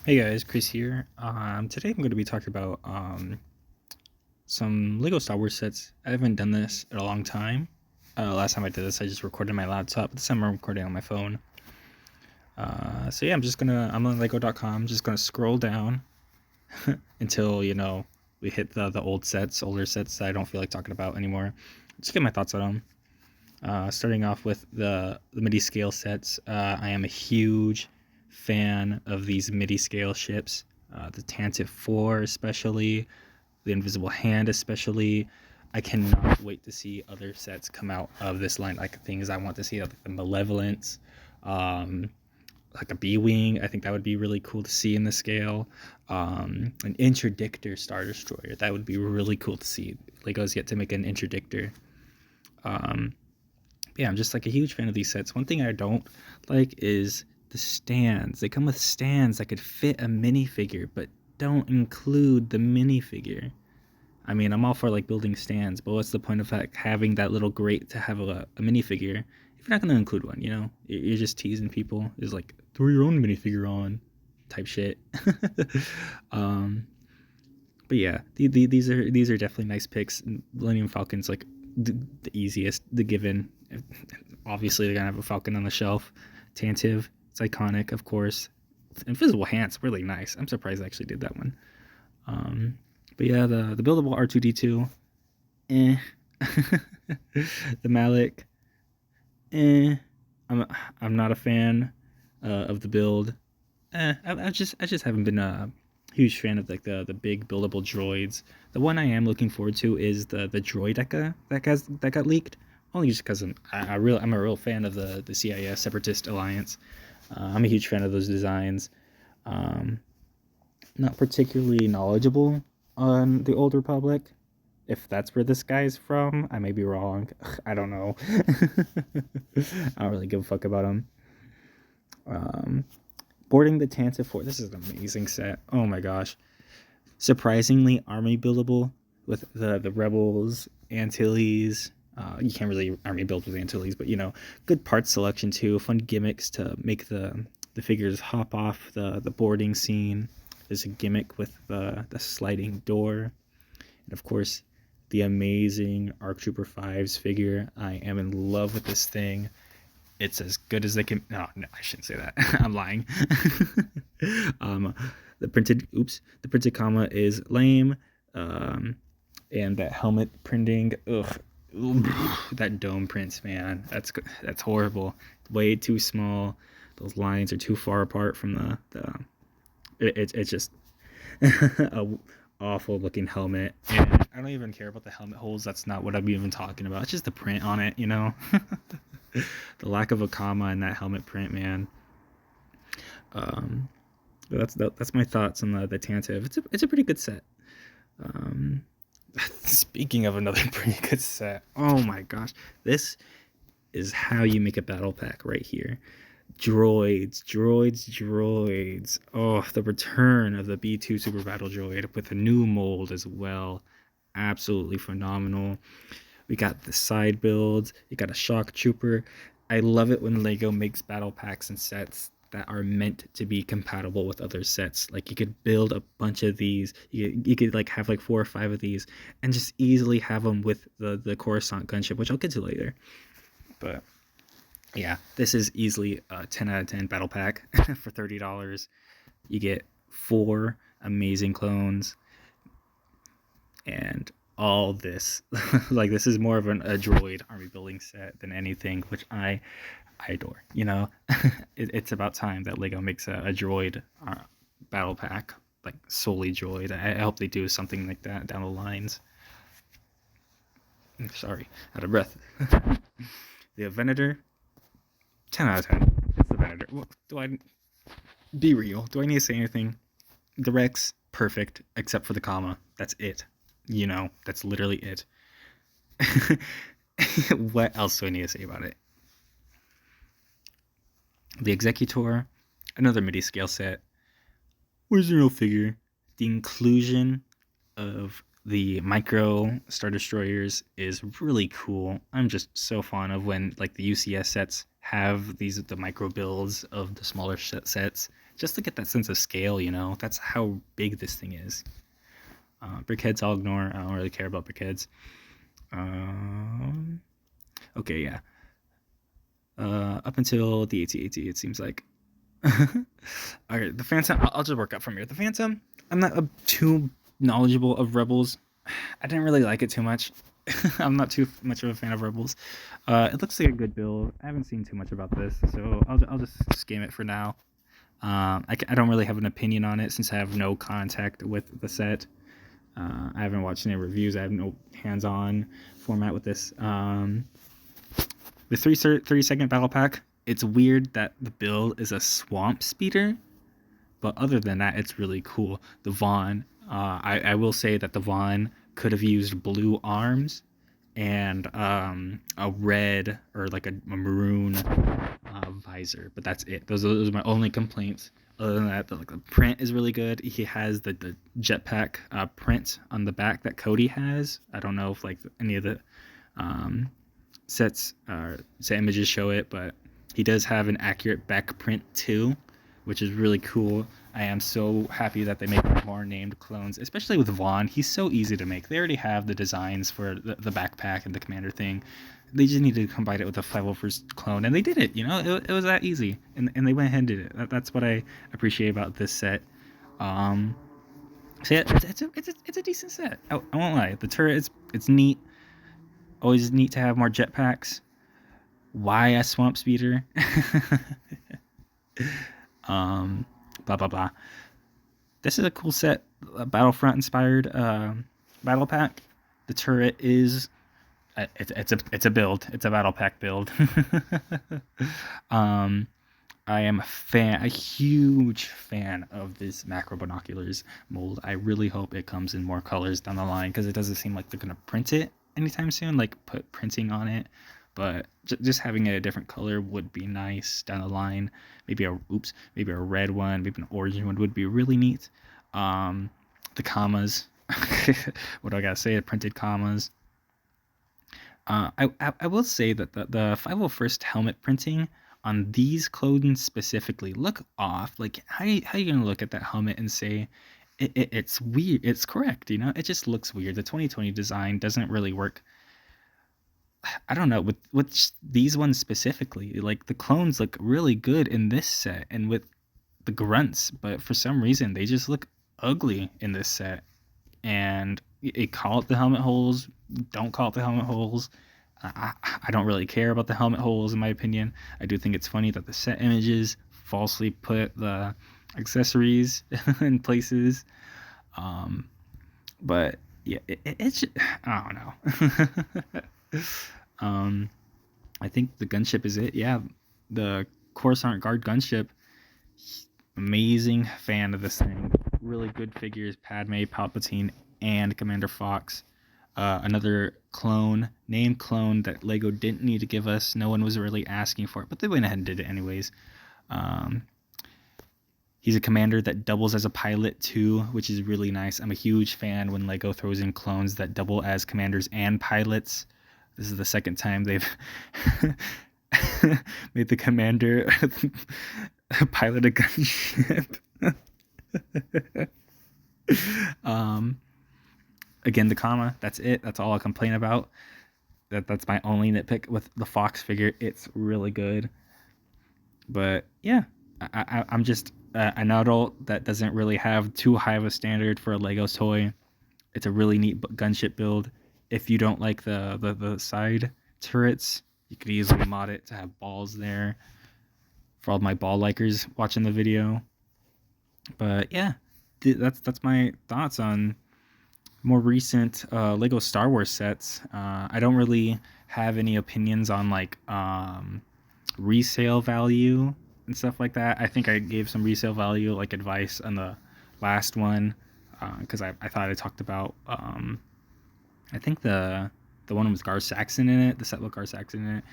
Hey guys, Chris here. Today I'm going to be talking about some Lego Star Wars sets. I haven't done this in a long time. Last time I did this, I just recorded my laptop. This time I'm recording on my phone. So yeah, I'm on Lego.com. Just gonna scroll down until we hit the older sets that I don't feel like talking about anymore. Just get my thoughts on them. Starting off with the Midi scale sets, I am a huge fan of these Midi scale ships. The Tantive IV especially, the Invisible Hand especially. I cannot wait to see other sets come out of this line, like things I want to see, like the Malevolence, um, like a B-Wing. I think that would be really cool to see in the scale. An Interdictor Star Destroyer, that would be really cool to see. Lego's yet to make an Interdictor. Um, yeah, I'm just like a huge fan of these sets. One thing I don't like is the stands. They come with stands that could fit a minifigure, but don't include the minifigure. I mean, I'm all for like building stands, but what's the point of like having that little grate to have a minifigure if you're not going to include one? You're just teasing people. Is like throw your own minifigure on, type shit. um, but yeah, these are definitely nice picks. Millennium Falcon's like the easiest, the given. Obviously, they're gonna have a Falcon on the shelf. Tantive, it's iconic, of course. Invisible Hand's really nice. I'm surprised I actually did that one. Um, but yeah, the buildable R2D2, eh. The Malik, eh. I'm I'm not a fan of the build. I just haven't been a huge fan of like the big buildable droids. The one I am looking forward to is the droid that got leaked. Only just because I'm a real fan of the CIS Separatist Alliance. I'm a huge fan of those designs. Um, Not particularly knowledgeable on the Old Republic. If that's where this guy's from, I may be wrong. I don't know. I don't really give a fuck about him. Um, Boarding the Tantive IV. This is an amazing set. Oh my gosh. Surprisingly army buildable with the rebels, Antilles. You can't really army build with Antilles, but good parts selection too. Fun gimmicks to make the figures hop off the boarding scene. There's a gimmick with the sliding door, and of course, the amazing ARC Trooper 5's figure. I am in love with this thing. It's as good as they can. No, I shouldn't say that. I'm lying. um, the printed comma is lame. And that helmet printing, ugh, that dome prints, man, that's horrible. Way too small. Those lines are too far apart from it's just a awful looking helmet. And I don't even care about the helmet holes. That's not what I'm even talking about. It's just the print on it, the lack of a comma in that helmet print, man. Um, that's my thoughts on the Tantive. It's a pretty good set. Um, Speaking of another pretty good set, oh my gosh, this is how you make a battle pack right here. Droids. Oh, the return of the B2 Super Battle Droid with a new mold as well. Absolutely phenomenal. We got the side builds. You got a shock trooper. I love it when Lego makes battle packs and sets that are meant to be compatible with other sets. Like you could build a bunch of these. You could like have like 4 or 5 of these and just easily have them with the Coruscant gunship, which I'll get to later. But yeah, this is easily a 10 out of 10 battle pack for $30. You get 4 amazing clones and all this. Like this is more of a droid army building set than anything, which I adore. It's about time that Lego makes a droid battle pack, like solely droid. I hope they do something like that down the lines. Sorry, out of breath. The Venator, 10 out of 10. It's the Venator. Do I be real? Do I need to say anything? The Rex, perfect, except for the comma. That's it. That's literally it. What else do I need to say about it? The Executor, another Midi scale set. Original figure. The inclusion of the micro Star Destroyers is really cool. I'm just so fond of when like the UCS sets have the micro builds of the smaller sets. just to get that sense of scale, you know. That's how big this thing is. Brickheads I'll ignore. I don't really care about brickheads. Okay, yeah. Up until the AT-AT, it seems like. Alright, the Phantom, I'll just work up from here. The Phantom, I'm not too knowledgeable of Rebels. I didn't really like it too much. I'm not too much of a fan of Rebels. It looks like a good build. I haven't seen too much about this, so I'll just skim it for now. I don't really have an opinion on it since I have no contact with the set. I haven't watched any reviews. I have no hands-on format with this. The 30-second battle pack. It's weird that the build is a swamp speeder, but other than that, it's really cool. The Vaughn. I will say that the Vaughn could have used blue arms and a red or like a maroon visor, but that's it. Those are my only complaints. Other than that, the print is really good. He has the jetpack print on the back that Cody has. I don't know if like any of the set images show it, but he does have an accurate back print too, which is really cool. I am so happy that they make more named clones, especially with Vaughn. He's so easy to make. They already have the designs for the backpack and the commander thing. They just needed to combine it with a 501st clone, and they did it. You know, it was that easy, and they went ahead and did it. That's what I appreciate about this set. So yeah, it's a decent set. I won't lie. The turret it's neat. Always neat to have more jetpacks. Why a swamp speeder? Blah blah blah. This is a cool set, a Battlefront inspired battle pack. The turret is it's a build. It's a battle pack build. I am a huge fan of this macro binoculars mold. I really hope it comes in more colors down the line because it doesn't seem like they're gonna print it anytime soon, like put printing on it. But just having a different color would be nice down the line. Maybe a red one, maybe an orange one would be really neat. The commas, what do I gotta say? The printed commas. I will say that the 501st helmet printing on these clothing specifically look off. Like how are you gonna look at that helmet and say it's weird? It's correct, you know. It just looks weird. The 2020 design doesn't really work. I don't know, with these ones specifically, like the clones look really good in this set and with the grunts, but for some reason they just look ugly in this set. And call it the helmet holes, don't call it the helmet holes. I don't really care about the helmet holes in my opinion. I do think it's funny that the set images falsely put the accessories in places. But yeah, it's I don't know. I think the gunship is it. Yeah, the Coruscant Guard gunship. Amazing fan of this thing. Really good figures. Padme, Palpatine, and Commander Fox. Another named clone that Lego didn't need to give us. No one was really asking for it, but they went ahead and did it anyways. He's a commander that doubles as a pilot too, which is really nice. I'm a huge fan when Lego throws in clones that double as commanders and pilots. This is the second time they've made the commander pilot a gunship. Again, the comma. That's it. That's all I complain about. That's my only nitpick with the Fox figure. It's really good. But yeah, I'm just an adult that doesn't really have too high of a standard for a Lego toy. It's a really neat gunship build. If you don't like the side turrets, you could easily mod it to have balls there. For all my ball likers watching the video. But yeah, that's my thoughts on more recent Lego Star Wars sets. I don't really have any opinions on like resale value and stuff like that. I think I gave some resale value like advice on the last one because I thought I talked about I think the one with Gar Saxon in it, the set with Gar Saxon in it.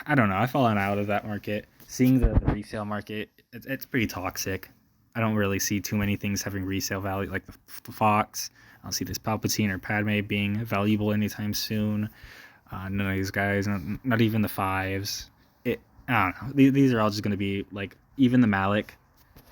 I don't know. I've fallen out of that market. Seeing the resale market, it's pretty toxic. I don't really see too many things having resale value, like the Fox. I don't see this Palpatine or Padme being valuable anytime soon. None of these guys, not even the fives. I don't know. These are all just going to be like even the Malik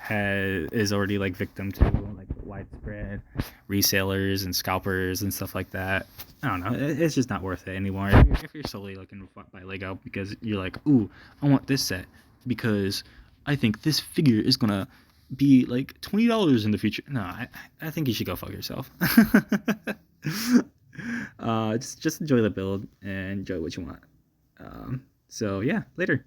is already like victim to like widespread resellers and scalpers and stuff like that. I don't know. It's just not worth it anymore. If you're solely looking to buy Lego because you're like, ooh, I want this set because I think this figure is gonna be like $20 in the future. No, I think you should go fuck yourself. Just enjoy the build and enjoy what you want. So yeah, later.